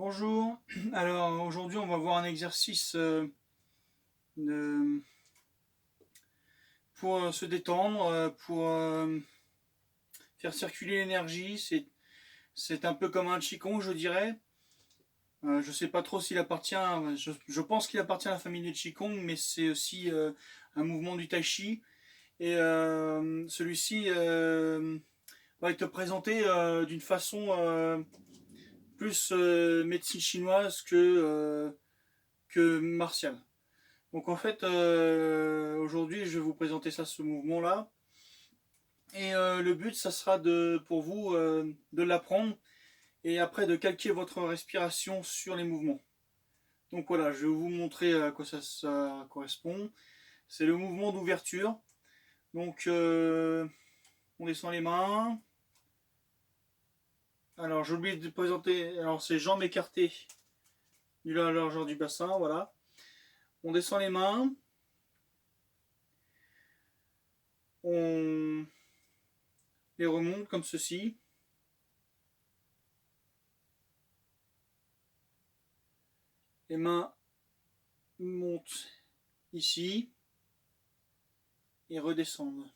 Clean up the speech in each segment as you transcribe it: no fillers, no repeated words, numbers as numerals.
Bonjour, alors aujourd'hui on va voir un exercice de- pour se détendre, pour faire circuler l'énergie. C'est un peu comme un Qigong, je dirais. Je sais pas trop s'il appartient, je pense qu'il appartient à la famille des Qigong, mais c'est aussi un mouvement du Tai Chi. Et celui-ci va être présenté d'une façon plus médecine chinoise que martiale. Donc en fait, aujourd'hui, je vais vous présenter ce mouvement-là. Et le but, ça sera pour vous de l'apprendre et après de calquer votre respiration sur les mouvements. Donc voilà, je vais vous montrer à quoi ça correspond. C'est le mouvement d'ouverture. Donc on descend les mains. Alors j'ai oublié de présenter. Alors c'est jambes écartées du largeur du bassin, voilà. On descend les mains. On les remonte comme ceci. Les mains montent ici et redescendent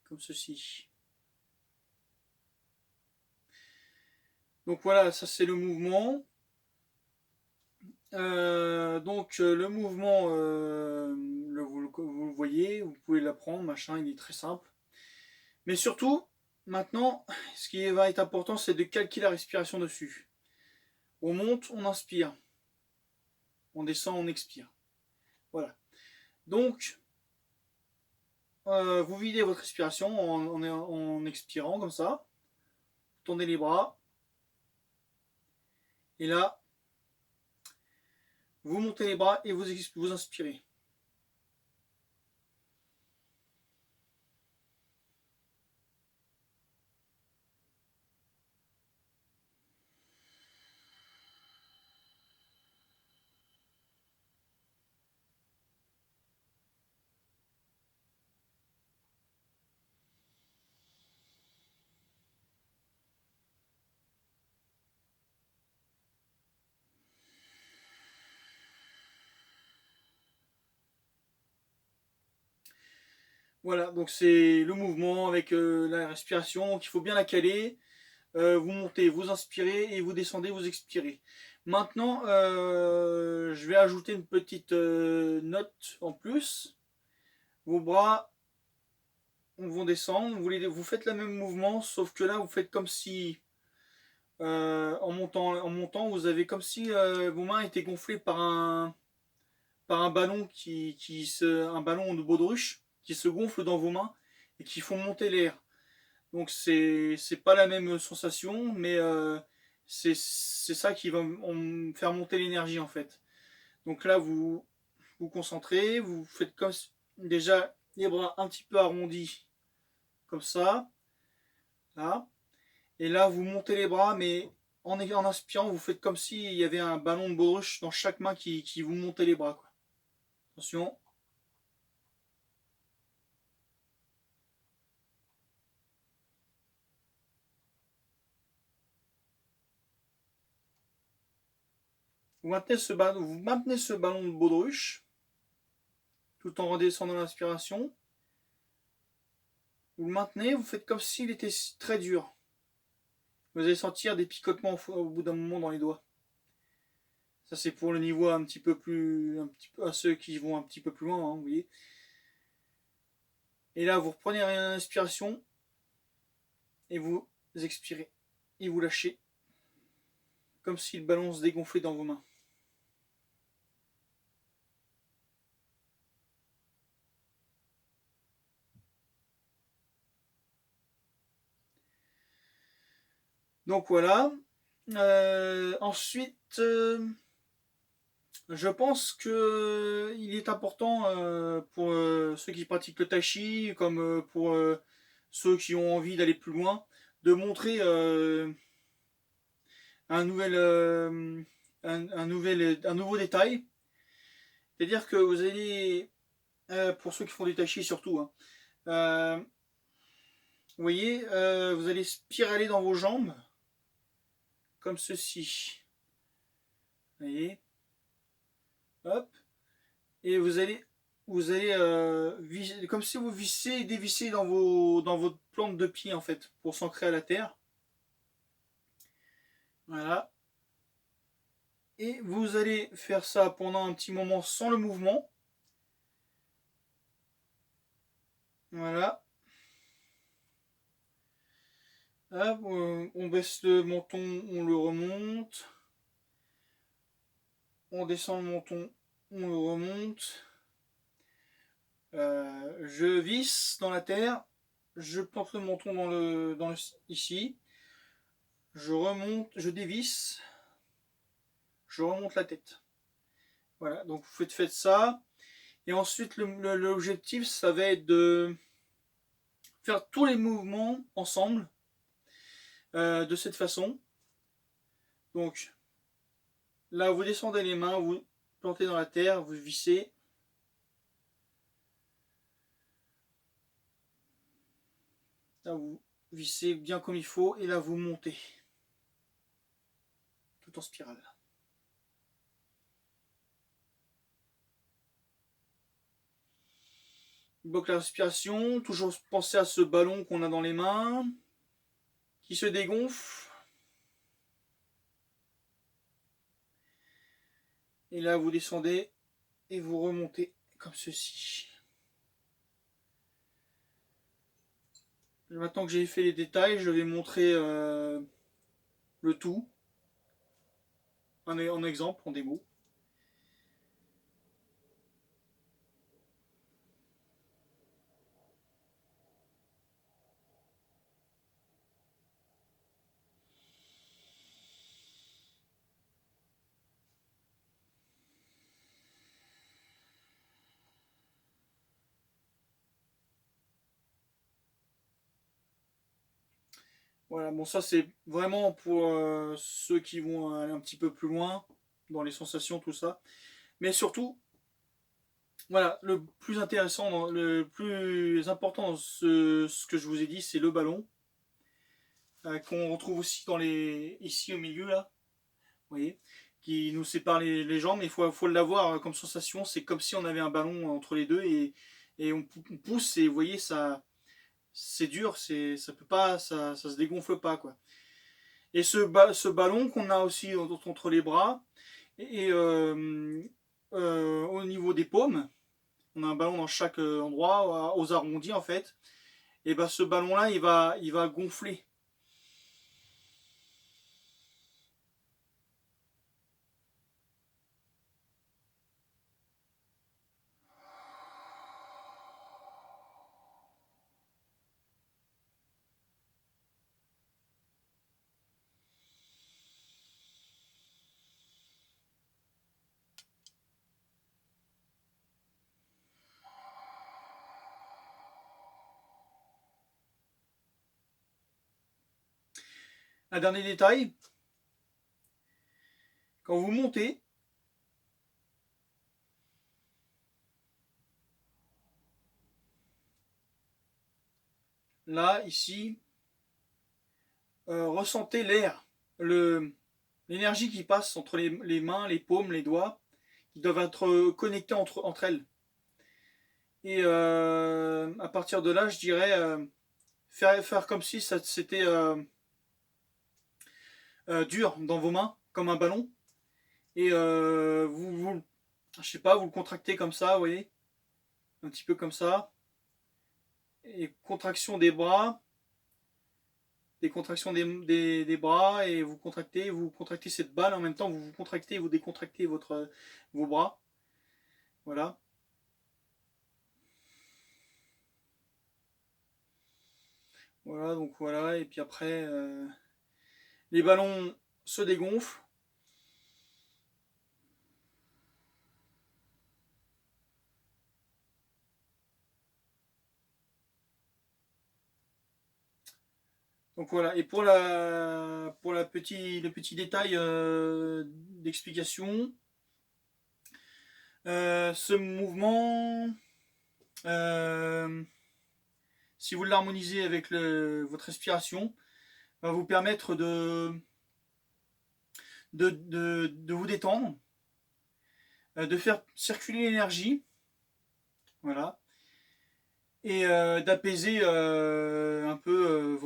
comme ceci. Donc voilà, ça c'est le mouvement. Le mouvement, vous le voyez, vous pouvez l'apprendre, machin, il est très simple. Mais surtout, maintenant, ce qui va être important, c'est de calquer la respiration dessus. On monte, on inspire. On descend, on expire. Voilà. Donc, vous videz votre respiration en expirant comme ça. Tournez les bras. Et là, vous montez les bras et vous inspirez. Voilà, donc c'est le mouvement avec la respiration, donc il faut bien la caler. Vous montez, vous inspirez et vous descendez, vous expirez. Maintenant, je vais ajouter une petite note en plus. Vos bras vont descendre, vous faites le même mouvement, sauf que là, vous faites comme si, en montant, vous avez comme si vos mains étaient gonflées par un ballon un ballon de baudruche qui se gonfle dans vos mains et qui font monter l'air. Donc c'est pas la même sensation, mais c'est ça qui va faire monter l'énergie en fait. Donc là vous vous concentrez, vous faites comme déjà les bras un petit peu arrondis comme ça, là, et là vous montez les bras, mais en inspirant vous faites comme s'il y avait un ballon de baudruche dans chaque main qui vous montait les bras, quoi. Attention. Vous maintenez ce ballon de baudruche tout en redescendant l'inspiration. Vous le maintenez, vous faites comme s'il était très dur. Vous allez sentir des picotements au bout d'un moment dans les doigts. Ça c'est pour le niveau un petit peu plus, à ceux qui vont un petit peu plus loin, hein, vous voyez. Et là vous reprenez une inspiration et vous expirez et vous lâchez, comme si le ballon se dégonflait dans vos mains. Donc voilà. Ensuite, je pense que il est important pour ceux qui pratiquent le tai chi, comme pour ceux qui ont envie d'aller plus loin, de montrer un nouvel, un nouveau détail. C'est-à-dire que vous allez, pour ceux qui font du tai chi surtout, hein, vous voyez, vous allez spiraler dans vos jambes, comme ceci. Vous voyez, hop, et vous allez visser, comme si vous vissez et dévissez dans votre plante de pied en fait, pour s'ancrer à la terre. Voilà. Et vous allez faire ça pendant un petit moment sans le mouvement. Voilà. Hop, on baisse le menton, on le remonte. On descend le menton, on le remonte. Je visse dans la terre. Je plante le menton ici. Je remonte, je dévisse. Je remonte la tête. Voilà, donc vous faites ça. Et ensuite, l'objectif, ça va être de faire tous les mouvements ensemble de cette façon. Donc, là, vous descendez les mains, vous plantez dans la terre, vous vissez. Là, vous vissez bien comme il faut. Et là, vous montez. Tout en spirale. Bloque la respiration. Toujours penser à ce ballon qu'on a dans les mains. Qui se dégonfle. Et là, vous descendez et vous remontez comme ceci. Maintenant que j'ai fait les détails, je vais montrer le tout en exemple, en démo. Voilà, bon ça c'est vraiment pour ceux qui vont aller un petit peu plus loin dans les sensations, tout ça. Mais surtout, voilà, le plus intéressant, le plus important dans ce que je vous ai dit, c'est le ballon. Qu'on retrouve aussi ici au milieu là, vous voyez, qui nous sépare les jambes, mais il faut l'avoir comme sensation, c'est comme si on avait un ballon entre les deux et on pousse et vous voyez ça, c'est dur, ça peut pas, ça se dégonfle pas quoi. Et ce ballon qu'on a aussi entre les bras et au niveau des paumes, on a un ballon dans chaque endroit, aux arrondis en fait. Et ben ce ballon là il va gonfler. Un dernier détail, quand vous montez, là, ici, ressentez l'air, l'énergie qui passe entre les mains, les paumes, les doigts, qui doivent être connectés entre elles. Et à partir de là, je dirais faire comme si c'était dur dans vos mains, comme un ballon. Et je sais pas, vous le contractez comme ça, vous voyez, un petit peu comme ça. Et contraction des bras, des contractions des bras, et vous contractez cette balle en même temps, vous contractez et vous décontractez vos bras. Voilà. Voilà, donc voilà, et puis après, les ballons se dégonflent. Donc voilà, et pour le petit détail d'explication, ce mouvement, euh, si vous l'harmonisez avec votre respiration, va vous permettre de vous détendre, de faire circuler l'énergie, voilà, et d'apaiser un peu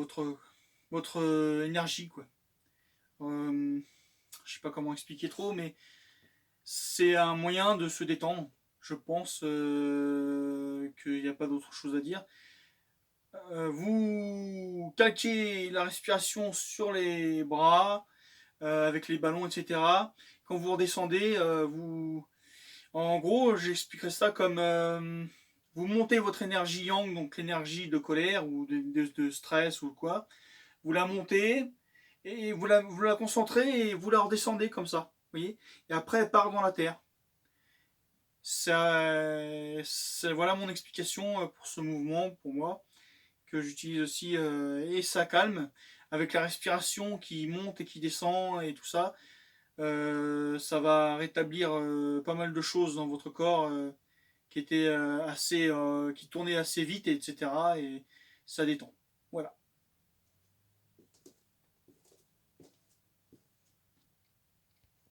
votre énergie, quoi. Je sais pas comment expliquer trop, mais c'est un moyen de se détendre. Je pense qu'il n'y a pas d'autre chose à dire. Vous calquez la respiration sur les bras, avec les ballons, etc. Quand vous redescendez, en gros, j'expliquerai ça comme vous montez votre énergie yang, donc l'énergie de colère ou de stress ou quoi. Vous la montez et vous la concentrez et vous la redescendez comme ça. Vous voyez. Et après, elle part dans la terre. Voilà mon explication pour ce mouvement, pour moi, que j'utilise aussi. Et ça calme, avec la respiration qui monte et qui descend et tout ça. Ça va rétablir pas mal de choses dans votre corps qui étaient qui tournaient assez vite, etc. Et ça détend. Voilà.